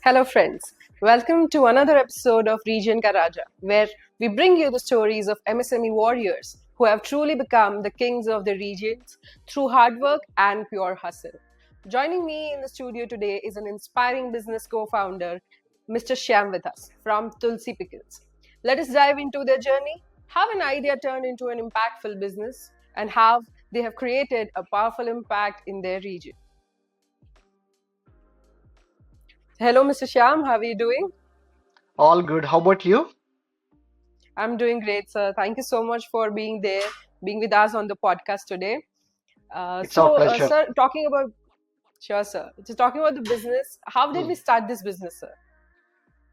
Hello, friends. Welcome to another episode of Region Ka Raja, where we bring you the stories of MSME warriors who have truly become the kings of the regions through hard work and pure hustle. Joining me in the studio today is an inspiring business co founder, Mr. Shyam with us from Tulasi Pickles. Let us dive into their journey, how an idea turned into an impactful business, and how they have created a powerful impact in their region. Hello, Mr. Shyam. How are you doing? All good. How about you? I'm doing great, sir. Thank you so much for being there, being with us on the podcast today. It's our pleasure. Sir, talking about, sure, sir. Just talking about the business, how did Hmm. we start this business, sir?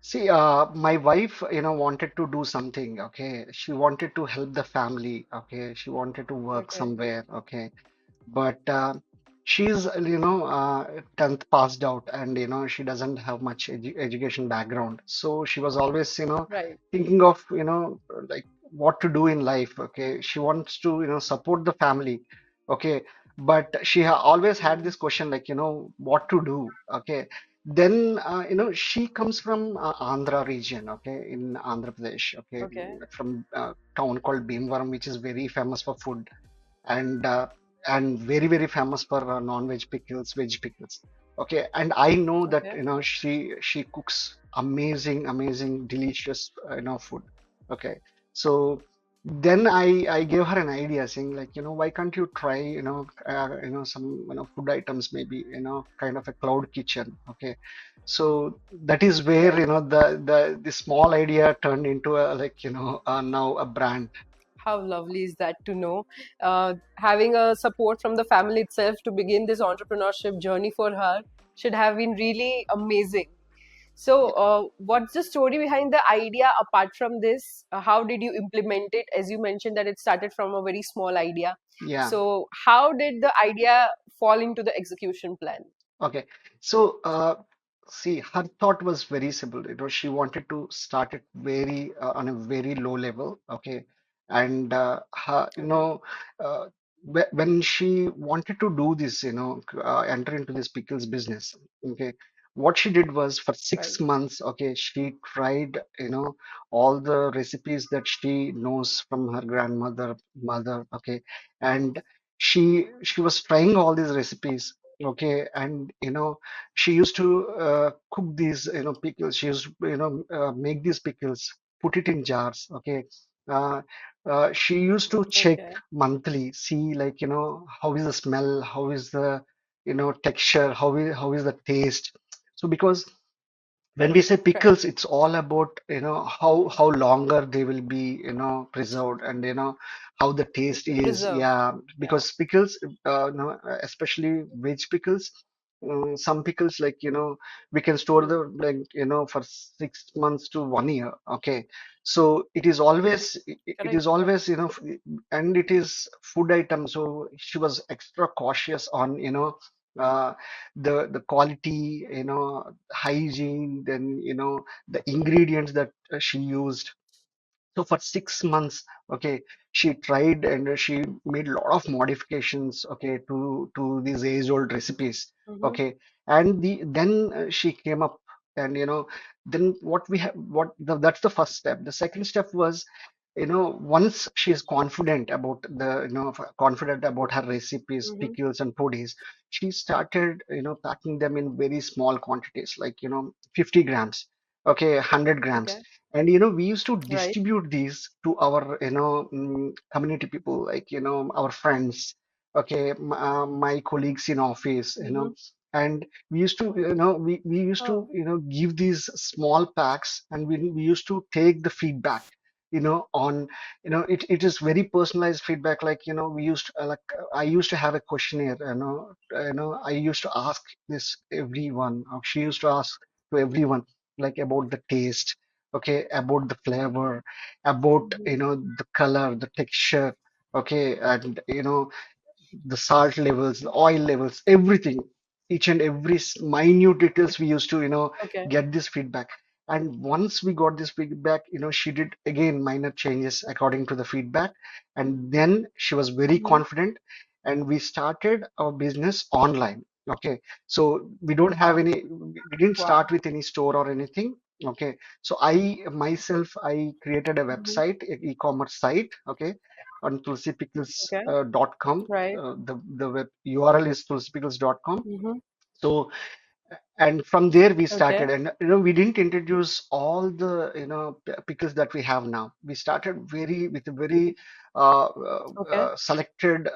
See, my wife, wanted to do something. Okay, she wanted to help the family. Okay, she wanted to work Okay, somewhere. Okay, but she's, 10th passed out, and she doesn't have much education background. So she was always, right. thinking of, like what to do in life. Okay, she wants to, support the family. Okay, but she ha always had Mhm. this question, like, what to do. Okay. Then, she comes from Andhra region, okay, in Andhra Pradesh, okay, Okay, from a town called Bhimvaram, which is very famous for food and very, very famous for non-veg pickles, veg pickles. Okay, and I know that, okay, she cooks amazing, amazing, delicious, food. Okay, so then I gave her an idea saying like, why can't you try, some, food items, maybe, kind of a cloud kitchen. Okay, so that is where, right. the small idea turned into a like, now a brand. How lovely is that to know? Having a support from the family itself to begin this entrepreneurship journey for her should have been really amazing. So, what's the story behind the idea apart from this? How did you implement it? As you mentioned that it started from a very small idea. Yeah. So, how did the idea fall into the execution plan? Okay, so see, her thought was very simple. She wanted to start it very on a very low level. Okay, and Okay. uh, when she wanted to do this, enter into this pickles business. Okay, what she did was for Right. 6 months. Okay, she tried, all the recipes that she knows from her grandmother, mother. Okay, and she was trying all these recipes. Okay, and she used to cook these, pickles. She used to, make these pickles, put it in jars. Okay, uh, she used to check Okay. monthly, see like, how is the smell, how is the, texture, how is the taste. So because when we say Right. pickles, it's all about, how longer they will be, preserved, and how the taste is. Preserved. Yeah, Yeah. because pickles, especially veg pickles, some pickles, like, we can store Mhm. them like, for 6 months to 1 year. Okay, so it is always, it is Correct. always, and it is food item. So she was extra cautious on, uh, the quality, hygiene, then, the ingredients that she used. So for 6 months, okay, she tried and she made a lot of modifications, okay, to these age-old recipes, Hmm. okay, and then she came up, and then what we have, that's the first step. The second step was, once she is confident about confident about her recipes, Hmm. pickles and poddies, she started, packing them in very small quantities, like, 50 grams, okay, 100 grams. Okay. And we used to Right. distribute these to our, community people, like, our friends, okay, my colleagues in office, Hmm. and we used to, we used Oh, to, give these small packs, and we used to take the feedback, on, it is very personalized feedback. Like, we used like, I used to have a questionnaire, I used to ask this everyone, she used to ask to everyone, like, about the taste, okay, about the flavor, about, mhm. the color, the texture, okay, and the salt levels, the oil levels, everything, each and every minute details, we used to, Okay. get this feedback. And once we got this feedback, she did again minor changes according to the feedback, and then she was very Hmm. confident, and we started our business online. Okay, so we don't have any, we didn't Wow. start with any store or anything. Okay, so I myself, I created a Hmm. website, e-commerce site. Okay, on Okay. tulasipickles.com. Right. The web URL is tulasipickles.com. Hmm. So and from there we Okay. started, and we didn't introduce all the pickles that we have now. We started very with a very Okay. selected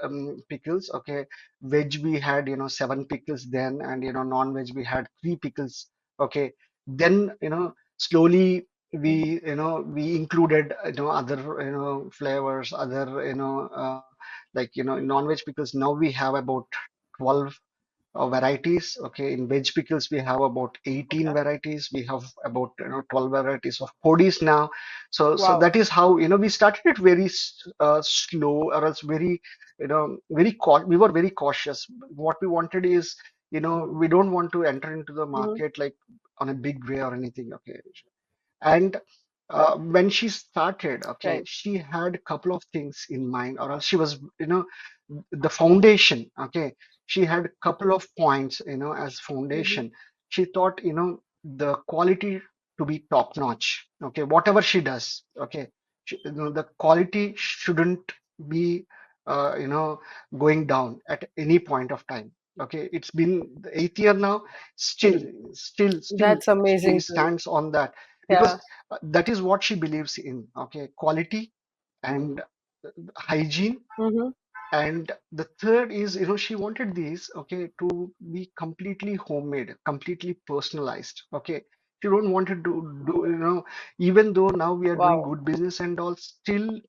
pickles. Okay, veg we had 7 pickles then, and non-veg we had 3 pickles. Okay, then slowly we included other flavors, other like non-veg pickles. Now we have about 12 varieties. Okay, in veg pickles we have about 18 Okay. varieties. We have about 12 varieties of podis now. So Wow. that is how we started it very slow, or else very we were very cautious. What we wanted is we don't want to enter into the Hmm. market like on a big way or anything. Okay, and when she started, okay, Right. she had a couple of things in mind, or else she was, the foundation. Okay, she had a couple of points, as Hmm. foundation. She thought, the quality to be top notch. Okay, whatever she does, okay, the quality shouldn't be, going down at any point of time. Okay, it's been the 8th year now. Still, still, That's she amazing to know. stands on that Yeah. because that is what she believes in. Okay, quality and hygiene. Hmm. And the third is, she wanted these, okay, to be completely homemade, completely personalized. Okay, she don't want to do, even though now we are doing Wow. good business and all, still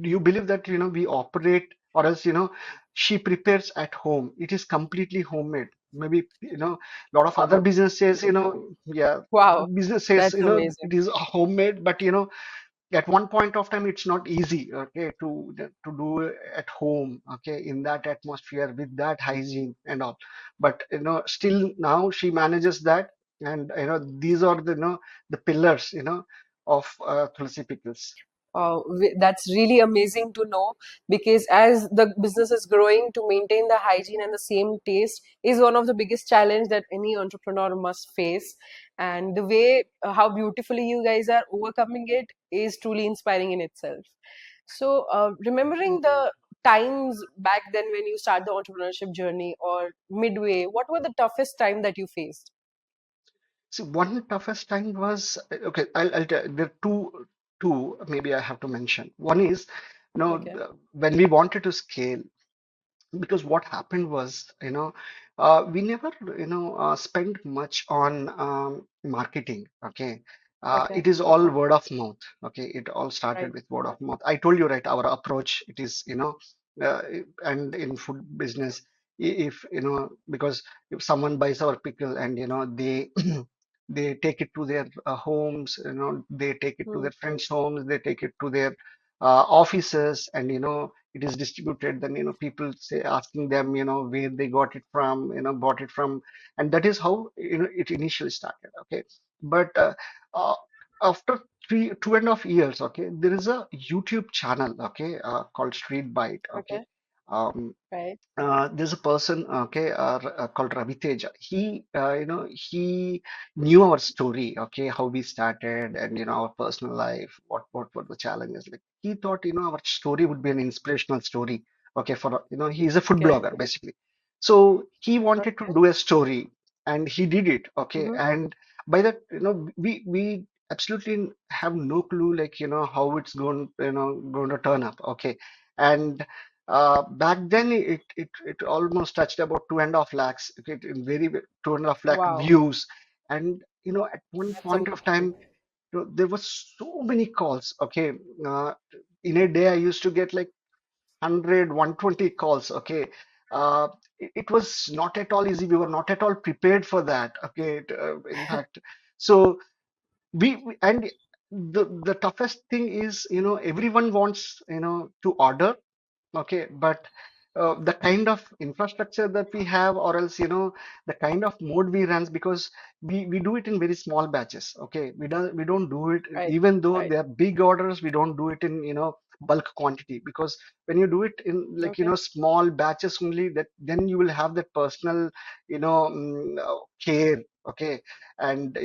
you believe that, we operate, or else, she prepares at home. It is completely homemade. Maybe, a lot of other businesses, yeah, Wow. business says, That's amazing. it is homemade, but, at one point of time it's not easy, okay, to do at home, okay, in that atmosphere with that hygiene and all. But still now she manages that. And these are the pillars of Tulsi Pickles. That's really amazing to know, because as the business is growing, to maintain the hygiene and the same taste is one of the biggest challenge that any entrepreneur must face. And the way how beautifully you guys are overcoming it is truly inspiring in itself. So, remembering the times back then when you start the entrepreneurship journey or midway, what were the toughest time that you faced? See, one toughest time was, okay, I'll tell, there are two maybe I have to mention. One is, Okay. when we wanted to scale, because what happened was, we never spent much on marketing. Okay, Okay. it is all Okay. word of mouth. Okay, it all started Right. with word of mouth. I told you, right, our approach, it is, uh, and in food business, if because if someone buys our pickle and they they take it to their homes, they take it to Hmm. their friends' homes, they take it to their offices, and it is distributed. Then people say, asking them where they got it from, bought it from. And that is how it initially started. Okay, but uh, after 2.5 years, okay, there is a YouTube channel, okay, called Street Bite. Okay, Okay. um, Right. there's a person, okay, called Raviteja. He knew our story, okay, how we started, and our personal life, what were the challenges. Like, he thought, our story would be an inspirational story, okay, for he's a food Okay. blogger basically. So he wanted to Okay. do a story, and he did it, okay. Mm-hmm. And by that, we absolutely have no clue, like how it's going to turn up, okay. And back then it almost touched about 2.5 lakhs, okay, in very 2.5 lakh Wow. views. And at one That's point of amazing. time, there was so many calls, okay. uh, in a day I used to get like 100, 120 calls, okay. It was not at all easy. We were not at all prepared for that, okay. In fact, so and the toughest thing is, everyone wants to order. Okay, but the kind of infrastructure that we have, or else, the kind of mode we runs, because we do it in very small batches. Okay, we don't do it, Right. even though Right. they are big orders. We don't do it in, bulk quantity, because when you do it in, like, Okay. small batches only, that then you will have that personal, care. Okay. And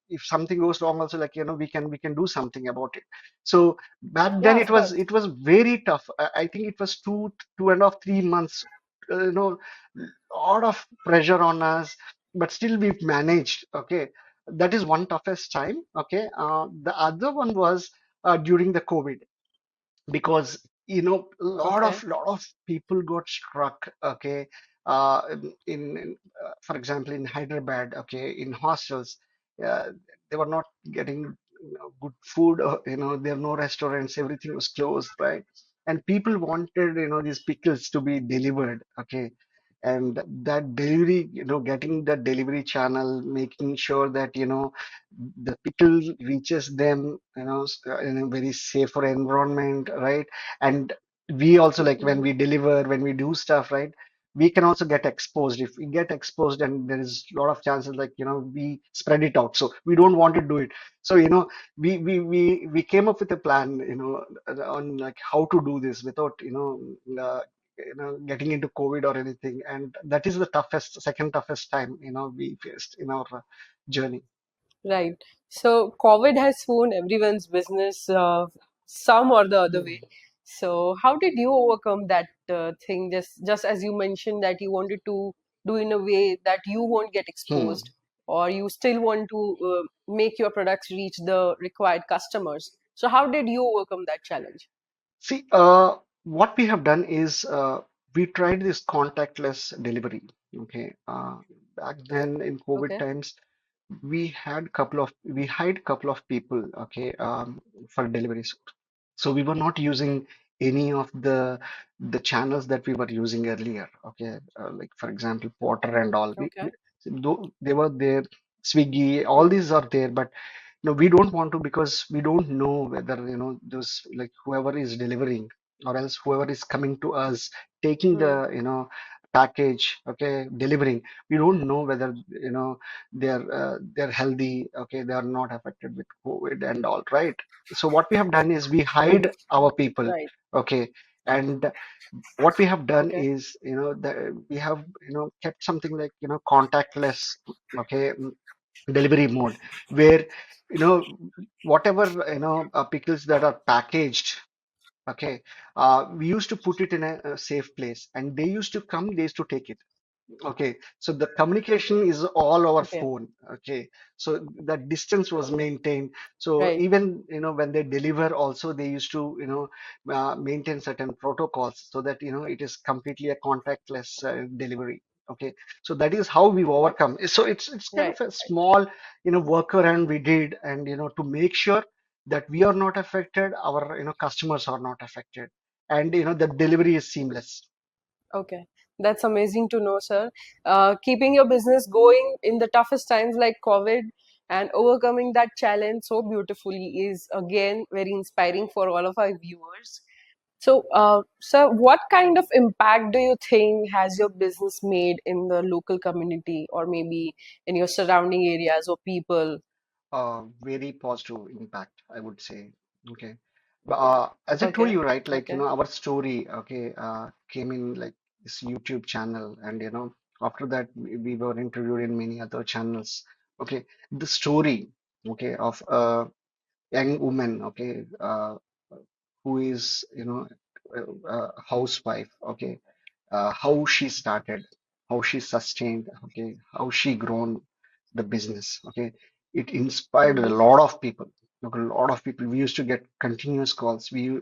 if something goes wrong also, like, we can do something about it. So back then Yeah, it of was course. it was very tough. I think it was 2.5, 3 months, lot of pressure on us, but still we've managed. Okay. That is one toughest time. Okay. The other one was during the COVID, because Okay. lot of people got struck. Okay. For example, in Hyderabad, okay, in hostels, uh, they were not getting good food. There are no restaurants, everything was closed, right? And people wanted these pickles to be delivered. Okay. And that delivery, getting the delivery channel, making sure that the pickle reaches them, in a very safer environment, right? And we also, like, when Mhm. we deliver, when we do stuff, right, we can also get exposed. If we get exposed, and there is a lot of chances, like, we spread it out, so we don't want to do it. So we came up with a plan, on, like, how to do this without getting into COVID or anything. And that is the second toughest time we faced in our journey. Right. So COVID has thrown everyone's business some or the other way. Hmm. So how did you overcome that thing? Just as you mentioned that you wanted to do in a way that you won't get Hmm. exposed, or you still want to make your products reach the required customers. So how did you overcome that challenge? See, what we have done is, we tried this contactless delivery. Okay. Back then in COVID Okay. times, we hired couple of people. Okay. For deliveries. So we were not using any of the channels that we were using earlier. Okay. Like, for example, Porter and all. Okay. Though they were there, Swiggy, all these are there, but no, we don't want to, because we don't know whether, those, like, whoever is delivering, or else whoever is coming to us, taking Hmm. the, package, okay, delivering. We don't know whether, they're healthy, okay, they are not affected with COVID and all, right? So what we have done is we hide our people, Right. okay, and what we have done Okay. is, that we have, kept something like, contactless, okay, delivery mode, where whatever pickles that are packaged, okay, we used to put it in a safe place, and they used to come, they used to take it. Okay, so the communication is all over Okay. phone. Okay, so that distance was maintained. So Right. even when they deliver, also they used to maintain certain protocols, so that it is completely a contactless delivery. Okay, so that is how we've overcome. So it's kind Right. of a small workaround we did, and to make sure that we are not affected, our customers are not affected, and the delivery is seamless. Okay, that's amazing to know, sir. Keeping your business going in the toughest times like COVID and overcoming that challenge so beautifully is again very inspiring for all of our viewers. So, sir, what kind of impact do you think has your business made in the local community or maybe in your surrounding areas or people? Very positive impact, I would say. Okay. But as I told Okay, you, right, like, okay, our story, okay, came in, like, this YouTube channel, and after that we were interviewed in many other channels. Okay. The story, okay, of a young woman, okay, who is, a housewife, okay, how she started, how she sustained, okay, how she grown the business, okay. It inspired a mm-hmm. lot of people. Look, a lot of people. We used to get continuous calls. People,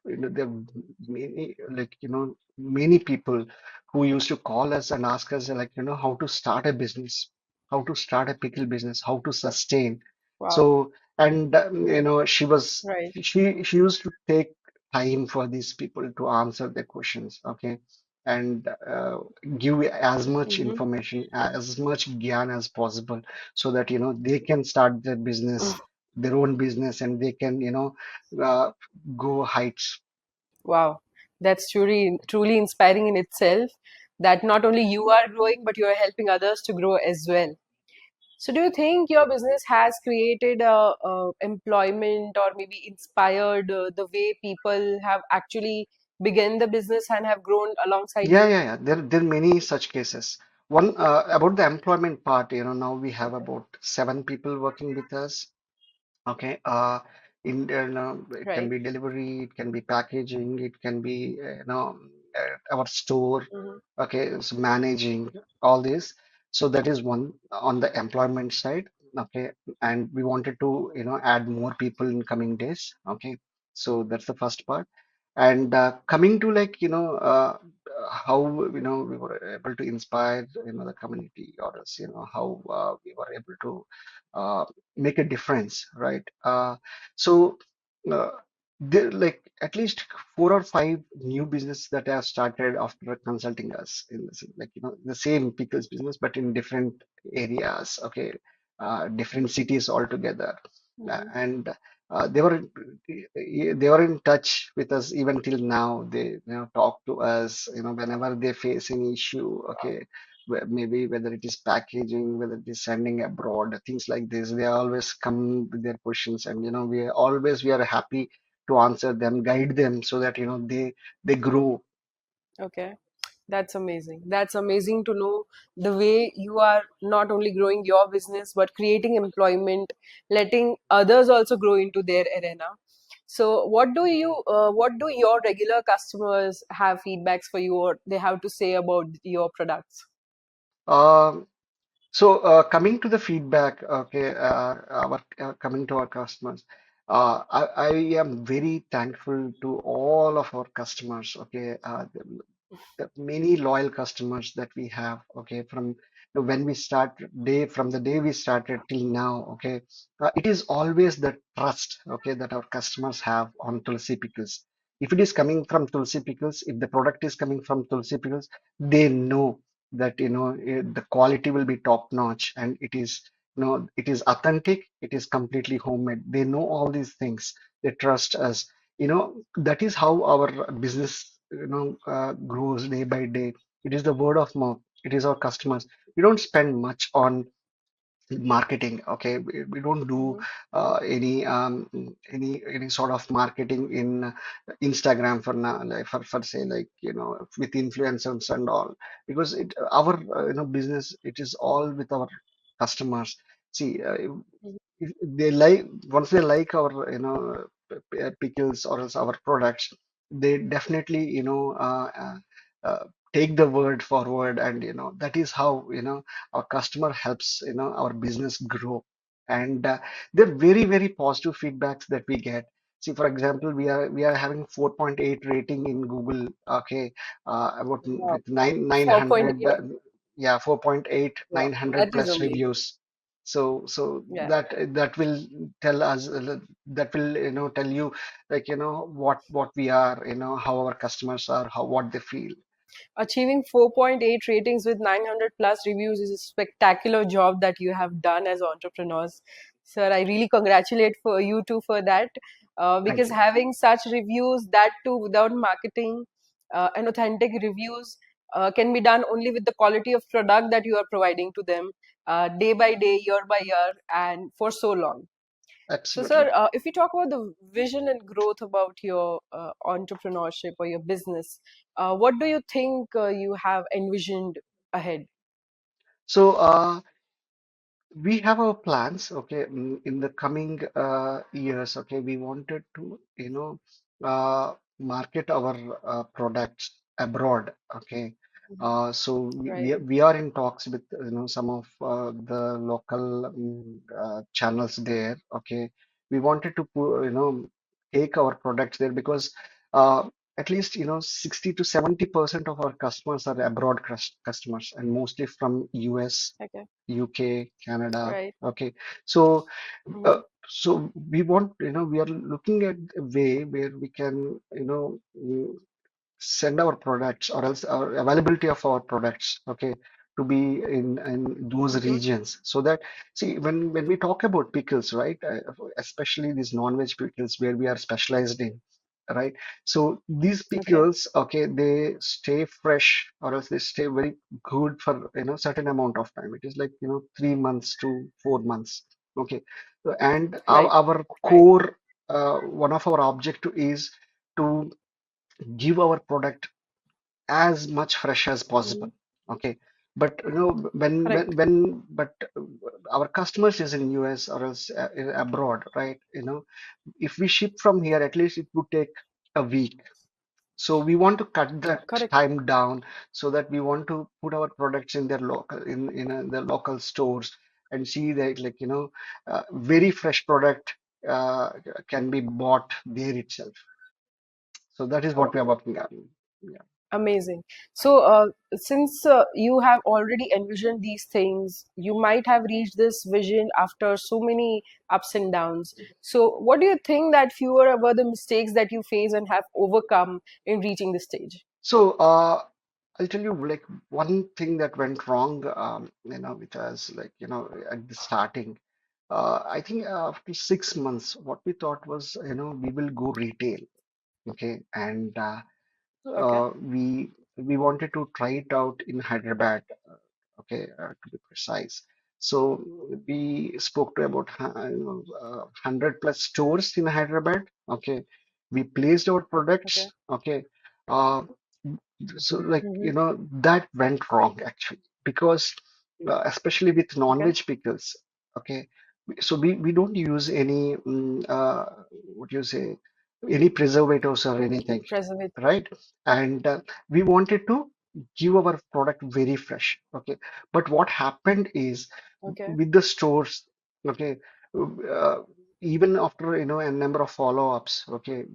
there are many, like, many people who used to call us and ask us, like, how to start a business, how to start a pickle business, how to sustain. Wow, So, and right, she used to take time for these people to answer their questions, okay, and give as much mm-hmm. information, as much gyan as possible, so that they can start their business, their own business, and they can uh, go heights. Wow, that's truly inspiring in itself that not only you are growing, but you are helping others to grow as well. So, do you think your business has created employment or maybe inspired the way people have actually begun the business and have grown alongside Yeah, you? yeah, yeah. There are many such cases. One about the employment part, now we have Okay. about 7 people working with us. Okay, it can Right. be delivery, it can be packaging, it can be our store. Hmm. Okay, so managing all this. So that is one on the employment side. Okay, and we wanted to add more people in coming days. Okay, so that's the first part. And coming to like how we were able to inspire the community, or else how we were able to make a difference, right? So uh, there like at least 4 or 5 new business that have started after consulting us in this, like the same pickles business but in different areas. Okay, different cities altogether. Hmm. And they were in touch with us even till now. They talk to us whenever they face any issue. Okay, maybe whether it is packaging, whether it is sending abroad, things like this. They always come with their questions, and we are happy to answer them, guide them, so that they grow. Okay. That's amazing. That's amazing to know the way you are not only growing your business but creating employment, letting others also grow into their arena. So, what do your regular customers have feedbacks for you, or they have to say about your products? Um, so coming to the feedback, okay, our coming to our customers, I am very thankful to all of our customers. Okay, the many loyal customers that we have. Okay, when we start from the day we started till now. Okay, it is always the trust, okay, that our customers have on Tulasi Pickles. If it is coming from Tulasi Pickles, if the product is coming from Tulasi Pickles, they know that the quality will be top notch, and it is authentic, it is completely homemade. They know all these things. They trust us. That is how our business grows day by day. It is the word of mouth. It is our customers. We don't spend much on marketing. Okay, we don't do Hmm. any sort of marketing in Instagram for now, like for say, like with influencers and all, because our business, it is all with our customers. See, if they like once they like our pickles or else our products, they definitely uh, take the word forward, and that is how our customer helps our business grow. And they're very, very positive feedbacks that we get. See, for example, we are having 4.8 rating in Google. Okay, about Wow. with 900, 4.8. yeah, 4.8, Wow, 900 that is plus amazing. reviews. So Yeah. that will tell us, that will tell you, like what we are, how our customers are, how what they feel. Achieving 4.8 ratings with 900 plus reviews is a spectacular job that you have done as entrepreneurs. Sir, I really congratulate for you too for that. Thank Because you. having such reviews, that too without marketing and authentic reviews, can be done only with the quality of product that you are providing to them day by day, year by year, and for so long. So, Absolutely. sir, if we talk about the vision and growth about your entrepreneurship or your business, what do you think you have envisioned ahead? So we have our plans, okay, in the coming years. Okay, we wanted to, market our products abroad. Okay, Mhm. so Right. we are in talks with some of the local channels there. Okay, we wanted to take our products there, because at least 60 to 70% of our customers are abroad customers, and mostly from US, Okay. UK, Canada. Right. Okay, so Hmm. we are looking at a way where we can send our products, or else our availability of our products. Okay, to be in those Hmm. regions, so that, see, when we talk about pickles, right, especially these non-veg pickles where we are specialized in. right? So these Okay. pickles, okay, they stay fresh or else they stay very good for certain amount of time. It is like 3 months to 4 months. Okay. And our, Right. our Right. core one of our objective is to give our product as much fresh as possible. Mhm. Okay. But Correct. but our customers is in US or else abroad, right? If we ship from here, at least it would take a week. So we want to cut that Correct. time down so that we want to put our products in their local the local stores and see that very fresh product uh, can be bought there itself. So that is what we are working on. Yeah. Amazing. So, since you have already envisioned these things, you might have reached this vision after so many ups and downs. So, what do you think that fewer were the mistakes that you face and have overcome in reaching this stage? So I'll tell you like one thing that went wrong, with us, like at the starting. I think after 6 months, what we thought was, we will go retail, okay, and Okay. we wanted to try it out in Hyderabad, okay, to be precise. So we spoke to about 100 plus stores in Hyderabad. Okay, we placed our Okay. products. Okay, uh, so like Hmm. that went wrong actually because especially with Okay. non-veg pickles. Okay, so we don't use any what do you say, any preservatives or anything, Preserve. right? And we wanted to give our product very fresh. Okay, but what happened is Okay. with the stores, okay, uh, even after a number of follow-ups, okay,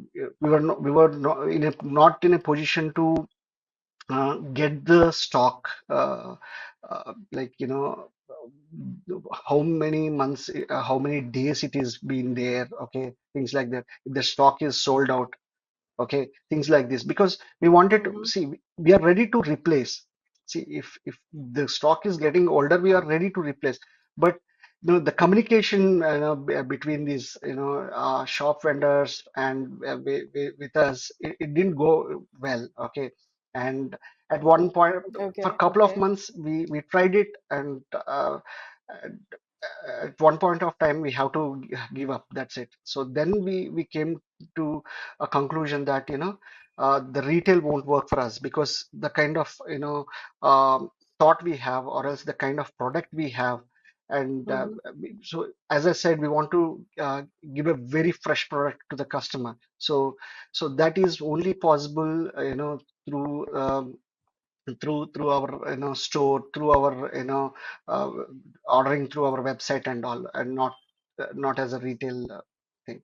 we were not in a position to get the stock, like how many months, how many days it is been there, okay, things like that. If the stock is sold out, okay, things like this, because we wanted to Hmm. see, we are ready to replace. See, if the stock is getting older, we are ready to replace. But the communication between these shop vendors and with us, it didn't go well. Okay, and at one point, for a Okay. couple of Okay. months, we tried it, and at one point of time we have to give up. That's it. So then we came to a conclusion that the retail won't work for us because the kind of thought we have, or else the kind of product we have. And Hmm. so as I said, we want to give a very fresh product to the customer. So that is only possible through through our store, through our uh, ordering through our website and all, and not as a retail thing.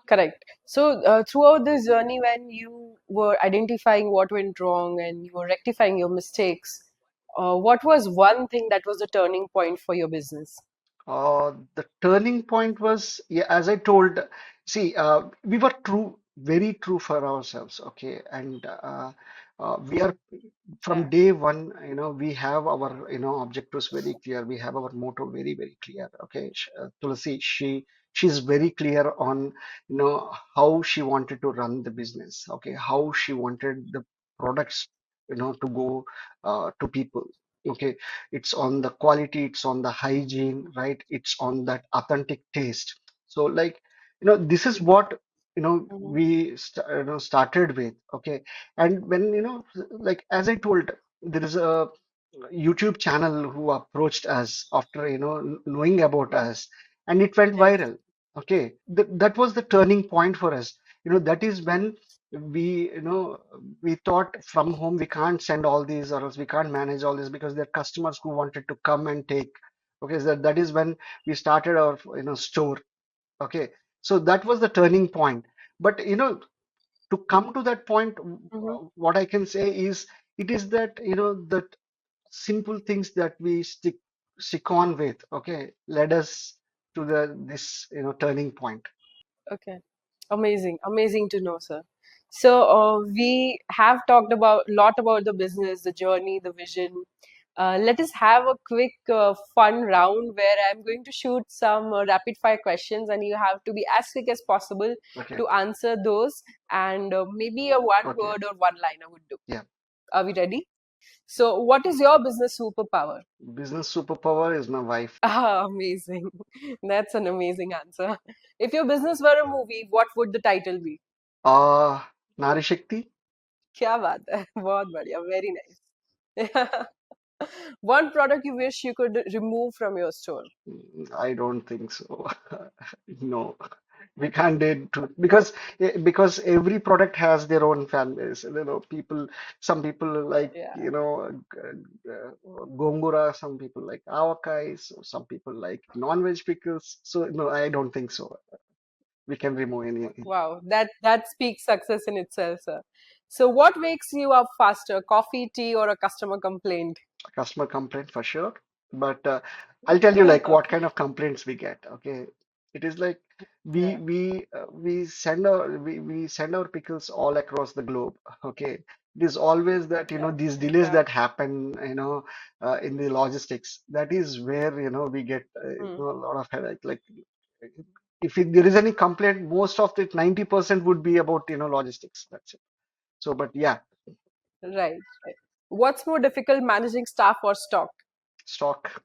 Correct. So, throughout this journey, when you were identifying what went wrong and you were rectifying your mistakes, what was one thing that was the turning point for your business? The turning point was, yeah, as I told, see, we were true, very true for ourselves, okay, and we are from Yeah. day one, we have our, objectives very clear. We have our motto very, very clear. Okay, Tulasi, she's very clear on, how she wanted to run the business. Okay, how she wanted the products, to go to people. Okay, it's on the quality, it's on the hygiene, right? It's on that authentic taste. So like, this is what Hmm. we started with. Okay, and when like as I told, there is a YouTube channel who approached us after knowing about us, and it went Yes. viral. Okay, that was the turning point for us. That is when we we thought from home we can't send all these, or else we can't manage all this because there are customers who wanted to come and take. Okay, so that is when we started our store. Okay, so that was the turning point. But to come to that point, Hmm. what I can say is it is that that simple things that we stick on with, okay, led us to the this turning point. Okay. Amazing. Amazing to know, sir. So, we have talked about a lot about the business, the journey, the vision. Let us have a quick fun round where I'm going to shoot some rapid fire questions, and you have to be as quick as possible Okay. to answer those. And maybe a one Okay. word or one liner would do. Yeah. Are we ready? So, what is your business superpower? Business superpower is my wife. Ah, amazing. That's an amazing answer. If your business were a movie, what would the title be? Uh, Nari Shakti? क्या बात है बहुत बढ़िया very nice. One product you wish you could remove from your store. I don't think so. No, we can't dare to because every product has their own fan base. You know, people. Some people like Yeah. gongura. Some people like avakai. So some people like non-veg pickles. So no, I don't think so. We can remove any. Wow, that speaks success in itself, sir. So what wakes you up faster, coffee, tea, or a customer complaint? Customer complaint for sure. But I'll tell you like what kind of complaints we get. Okay, it is like Yeah, we send our pickles all across the globe. Okay, it is always that yeah, these delays yeah. that happen in the logistics. That is where we get Hmm, a lot of headache. Like if there is any complaint, most of it 90% would be about logistics. That's it. So, but yeah, right, right. What's more difficult, managing staff or stock? stock.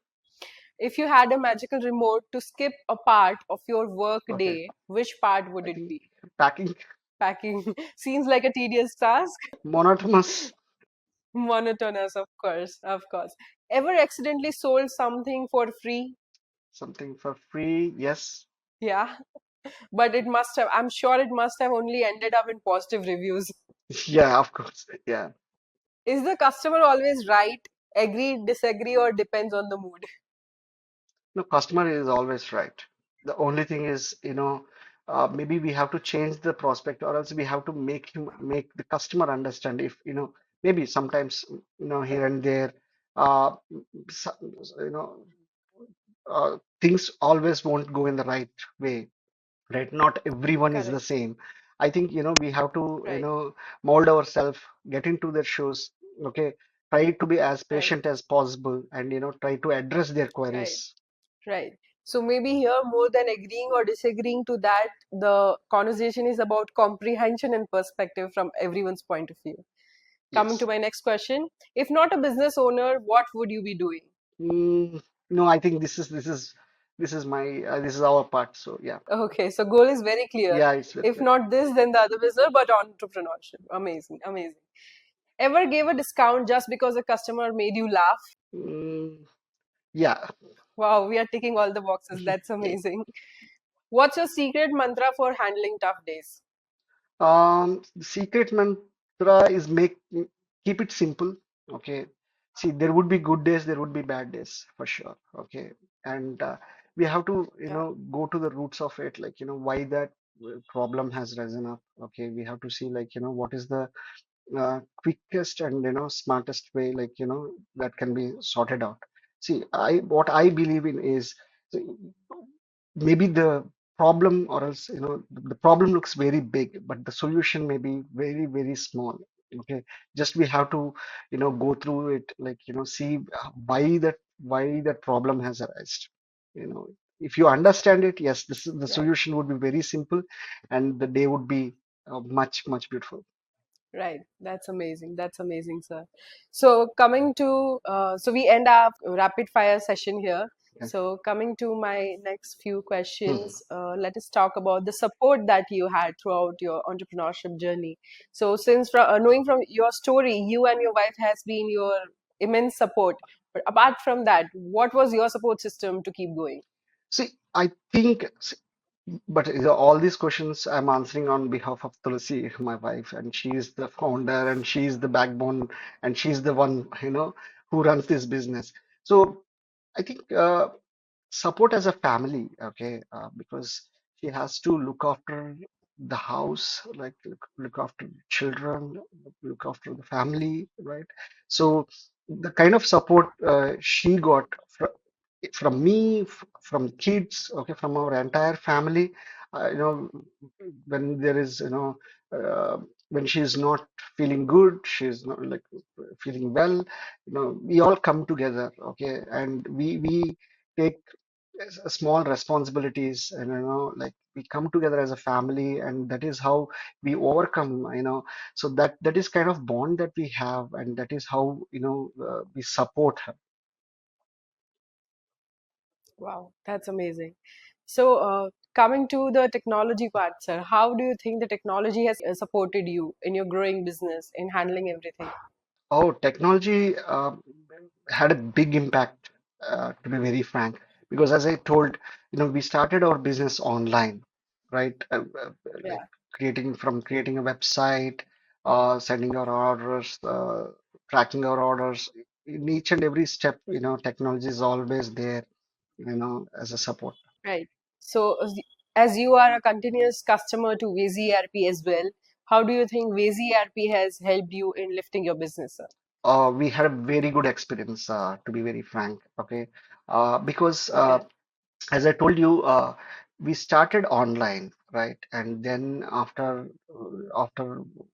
If you had a magical remote to skip a part of your work Okay, day, which part would I it think be? packing. Packing seems like a tedious task. Monotonous, Monotonous, of course, of course. Ever accidentally sold something for free? something for free. Yes. Yeah, but it must have, I'm sure it must have only ended up in positive reviews. Yeah, of course. Yeah. Is the customer always right? Agree, disagree, or depends on the mood? No, customer is always right. The only thing is, maybe we have to change the prospect, or else we have to make the customer understand if, maybe sometimes, here and there, uh, so- you know, things always won't go in the right way, right? Not everyone is the Correct. same. I think, we have to, Right. mold ourselves, get into their shoes, okay, try to be as Right. patient as possible and, try to address their Right. queries. Right. So maybe here, more than agreeing or disagreeing to that, the conversation is about comprehension and perspective from everyone's point of view. Coming to Yes. my next question, if not a business owner, what would you be doing? No, I think this is our part. So yeah, Okay, so goal is very clear. yeah, it's very If clear. not this, then the other business, but entrepreneurship. Amazing, amazing. Ever gave a discount just because a customer made you laugh? Mm, yeah. Wow, we are ticking all the boxes. That's Yeah. amazing. What's your secret mantra for handling tough days? The secret mantra is keep it simple. Okay. See, there would be good days, there would be bad days for sure. Okay. And we have to, Yeah, go to the roots of it, like, why that problem has risen up. Okay. We have to see, like, what is the quickest and, smartest way, like, that can be sorted out. See, what I believe in is maybe the problem or else the problem looks very big but the solution may be very very small. Okay, just we have to go through it, like see why that problem has arisen. you know if you understand it, yes, the right. solution would be very simple and the day would be much much beautiful. Right, that's amazing. That's amazing, sir. So coming to so we end our rapid fire session here. Okay. So coming to my next few Hmm. questions, let us talk about the support that you had throughout your entrepreneurship journey. So since from knowing from your story, you and your wife has been your immense support. But apart from that, what was your support system to keep going? See, I think but all these questions I'm answering on behalf of Tulasi, my wife, and she is the founder and she is the backbone and she's the one, who runs this business. So I think support as a family, okay, because she has to look after the house, like look after children, look after the family, right? So the kind of support she got from me, from kids, okay, from our entire family, you know, when there is, uh, when she's not feeling good, she's not like feeling well, we all come together, okay, and we take small responsibilities, and like we come together as a family, and that is how we overcome, so that is kind of bond that we have, and that is how we support her. Wow, that's amazing. So, coming to the technology part, sir, how do you think the technology has supported you in your growing business, in handling everything? Oh, technology had a big impact, to be very frank, because as I told, we started our business online, right? Like Yeah, creating a website, sending our orders, tracking our orders. In each and every step, technology is always there, as a support. right. So, as you are a continuous customer to VasyERP as well, how do you think VasyERP has helped you in lifting your business, sir? We had a very good experience, to be very frank, okay? Because Okay. as I told you, we started online, right? And then after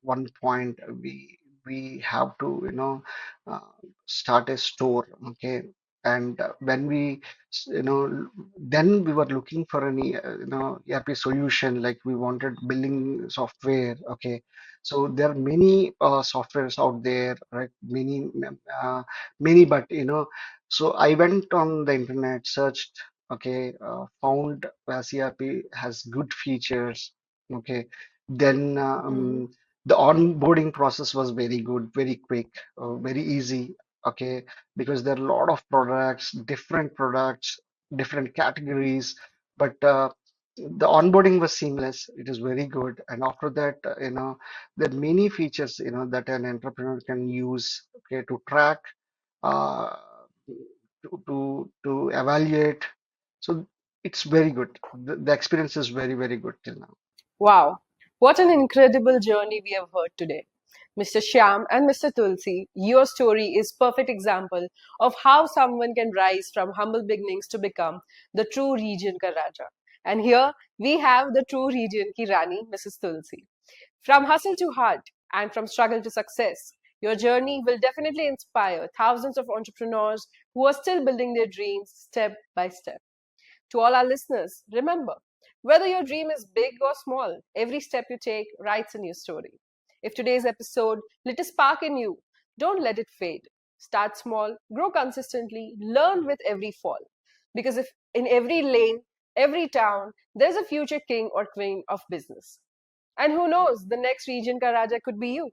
one point, we have to, uh, start a store, okay? And when then we were looking for any, ERP solution, like we wanted billing software, okay? So there are many softwares out there, right? Uh, many, but so I went on the internet, searched, okay, found VasyERP has good features, okay. Then Hmm. the onboarding process was very good, very quick, very easy, okay, because there are a lot of products, different categories, but the onboarding was seamless. It is very good, and after that, there are many features, that an entrepreneur can use, okay, to track, uh, to evaluate. So it's very good. The experience is very, very good till now. Wow, what an incredible journey we have heard today. Mr. Shyam and Mr. Tulsi, your story is perfect example of how someone can rise from humble beginnings to become the true region ka Raja. And here we have the true region ki Rani, Mrs. Tulsi. From hustle to heart and from struggle to success, your journey will definitely inspire thousands of entrepreneurs who are still building their dreams step by step. To all our listeners, remember, whether your dream is big or small, every step you take writes a new story. If today's episode lit a spark in you, don't let it fade. Start small, grow consistently, learn with every fall. Because if in every lane, every town, there's a future king or queen of business. And who knows, the next region ka Raja could be you.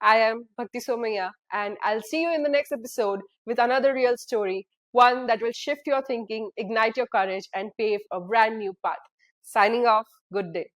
I am Bhakti Somaniya, and I'll see you in the next episode with another real story, one that will shift your thinking, ignite your courage, and pave a brand new path. Signing off, good day.